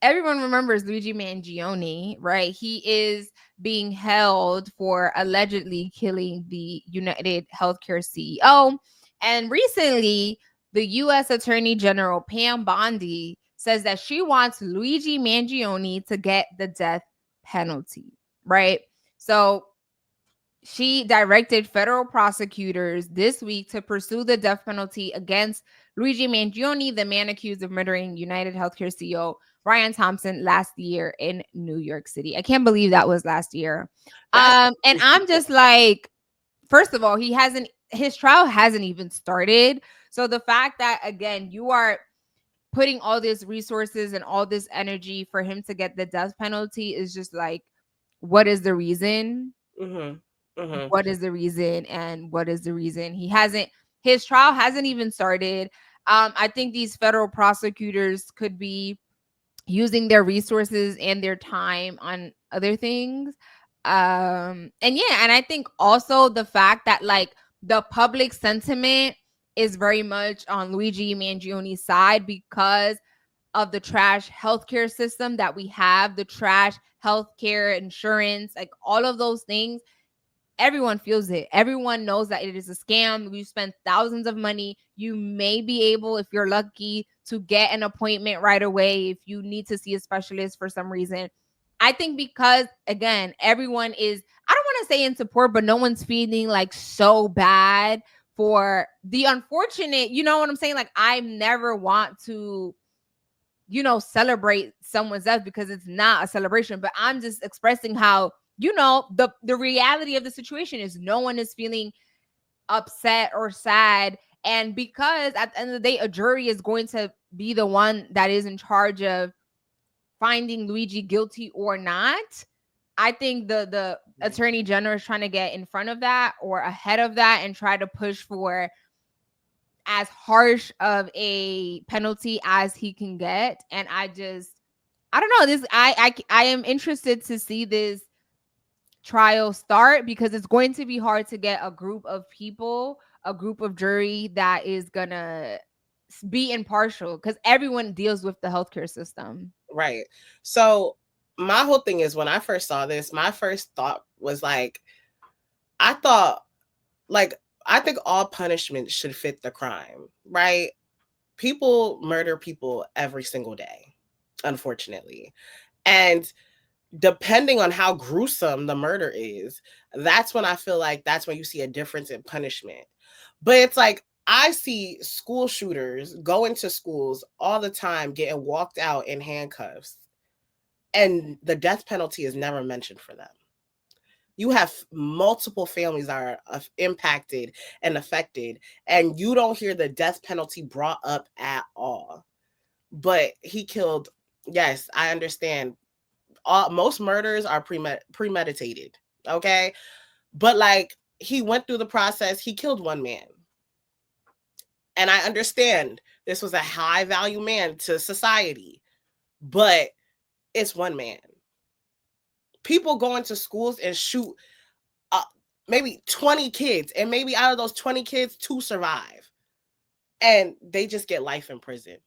everyone remembers Luigi Mangione, right? He is being held for allegedly killing the United Healthcare CEO. And recently, the U.S. Attorney General Pam Bondi says that she wants Luigi Mangione to get the death penalty, right? So she directed federal prosecutors this week to pursue the death penalty against Luigi Mangione, the man accused of murdering United Healthcare CEO Ryan Thompson last year in New York City. I can't believe that was last year. That's And I'm just like, first of all, his trial hasn't even started. So the fact that, again, you are putting all these resources and all this energy for him to get the death penalty is just like, what is the reason? mm-hmm, mm-hmm. What is the reason? And what is the reason? His trial hasn't even started. I think these federal prosecutors could be using their resources and their time on other things. And yeah, and I think also the fact that like the public sentiment is very much on Luigi Mangione's side because of the trash healthcare system that we have, the trash healthcare insurance, like all of those things. Everyone feels it. Everyone knows that it is a scam. You spend thousands of money. You may be able, if you're lucky, to get an appointment right away if you need to see a specialist for some reason. I think because, again, everyone is, I don't want to say in support, but no one's feeling like so bad for the unfortunate, you know what I'm saying? Like, I never want to, celebrate someone's death because it's not a celebration, but I'm just expressing how, the reality of the situation is no one is feeling upset or sad. And because at the end of the day, a jury is going to be the one that is in charge of finding Luigi guilty or not. I think the attorney general is trying to get in front of that or ahead of that and try to push for as harsh of a penalty as he can get. And I don't know, this I am interested to see this trial start because it's going to be hard to get a group of people, a group of jury that is gonna be impartial because everyone deals with the healthcare system. Right. So my whole thing is when I first saw this, my first thought was like, I thought, like, I think all punishment should fit the crime, right? People murder people every single day, unfortunately. And depending on how gruesome the murder is, that's when I feel like that's when you see a difference in punishment. But it's like, I see school shooters go into schools all the time getting walked out in handcuffs, and the death penalty is never mentioned for them. You have multiple families that are impacted and affected, and you don't hear the death penalty brought up at all. But he killed, yes, I understand. Most murders are premeditated, okay? But like, he went through the process, he killed one man. And I understand this was a high value man to society, but it's one man. People go into schools and shoot maybe 20 kids, and maybe out of those 20 kids, 2 survive. And they just get life in prison.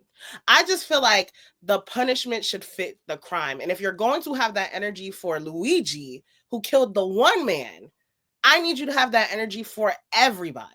I just feel like the punishment should fit the crime. And if you're going to have that energy for Luigi, who killed the one man, I need you to have that energy for everybody.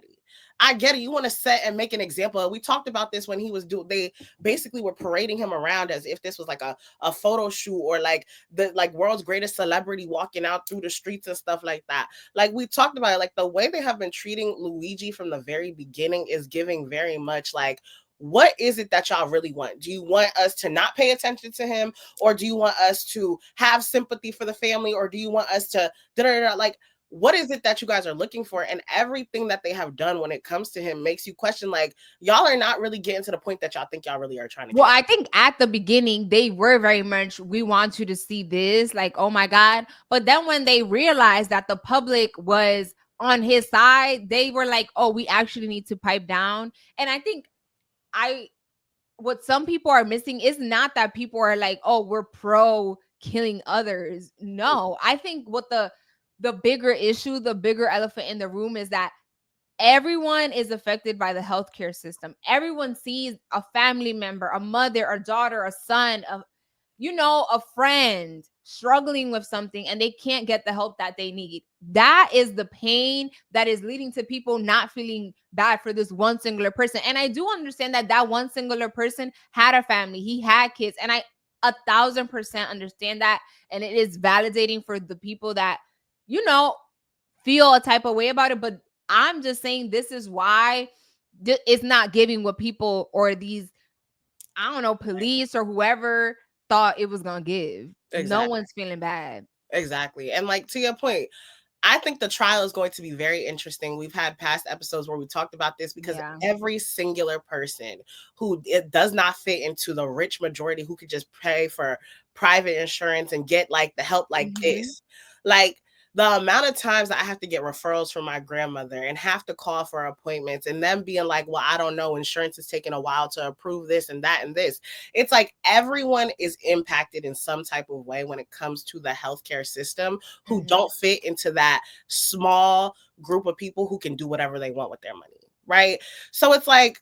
I get it. You want to set and make an example. We talked about this when he was they basically were parading him around as if this was like a photo shoot or like the world's greatest celebrity walking out through the streets and stuff like that. Like we talked about it, like the way they have been treating Luigi from the very beginning is giving very much like, what is it that y'all really want? Do you want us to not pay attention to him, or do you want us to have sympathy for the family, or do you want us to like, what is it that you guys are looking for? And everything that they have done when it comes to him makes you question, like, y'all are not really getting to the point that y'all think y'all really are trying to get. Well, I think at the beginning they were very much, we want you to see this, like, oh my God. But then when they realized that the public was on his side, they were like, oh, we actually need to pipe down. And I think what some people are missing is not that people are like, oh, we're pro killing others. No, I think what the bigger issue, the bigger elephant in the room is that everyone is affected by the healthcare system. Everyone sees a family member, a mother, a daughter, a son, a friend struggling with something and they can't get the help that they need. That is the pain that is leading to people not feeling bad for this one singular person. And I do understand that that one singular person had a family, he had kids, and I 1,000% understand that. And it is validating for the people that, feel a type of way about it. But I'm just saying this is why it's not giving what people or these, I don't know, police or whoever thought it was gonna give. No Exactly. one's feeling bad. Exactly. And like, to your point, I think the trial is going to be very interesting. We've had past episodes where we talked about this, because Yeah. every singular person who it does not fit into the rich majority who could just pay for private insurance and get like the help like this, like the amount of times that I have to get referrals from my grandmother and have to call for appointments and them being like, well, I don't know, insurance is taking a while to approve this and that and this. It's like everyone is impacted in some type of way when it comes to the healthcare system who don't fit into that small group of people who can do whatever they want with their money, right? So it's like,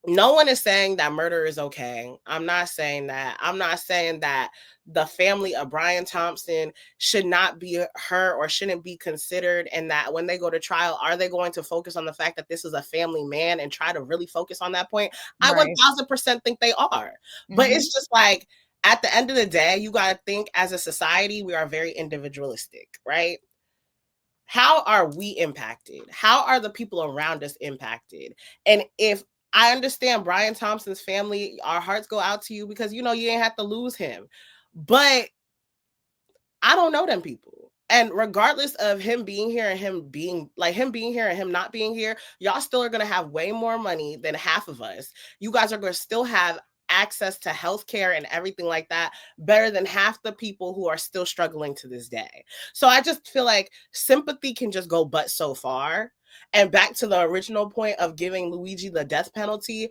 no one is saying that murder is okay. I'm not saying that. I'm not saying that the family of Brian Thompson should not be hurt or shouldn't be considered, and that when they go to trial, are they going to focus on the fact that this is a family man and try to really focus on that point? I 1,000% think they are. But it's just like, at the end of the day, you got to think, as a society, we are very individualistic, right? How are we impacted? How are the people around us impacted? And if I understand Brian Thompson's family, our hearts go out to you, because you ain't have to lose him. But I don't know them people. And regardless of him being here and him being here and him not being here, y'all still are going to have way more money than half of us. You guys are going to still have access to healthcare and everything like that better than half the people who are still struggling to this day. So I just feel like sympathy can just go but so far. And back to the original point of giving Luigi the death penalty,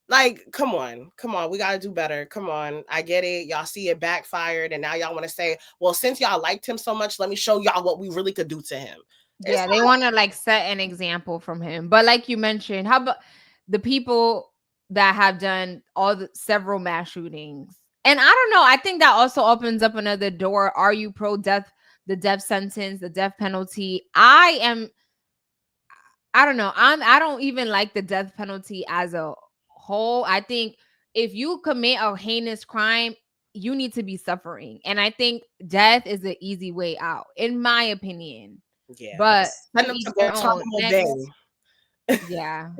like, come on, we got to do better. Come on, I get it. Y'all see it backfired, and now y'all want to say, well, since y'all liked him so much, let me show y'all what we really could do to him. Yeah, they want to like set an example from him. But like you mentioned, how about the people that have done all the several mass shootings? And I don't know, I think that also opens up another door. Are you pro death, the death sentence, the death penalty? I don't know. I don't even like the death penalty as a whole. I think if you commit a heinous crime, you need to be suffering. And I think death is the easy way out, in my opinion. Yeah. But Send to them each to their own. Guantanamo Bay. Yeah.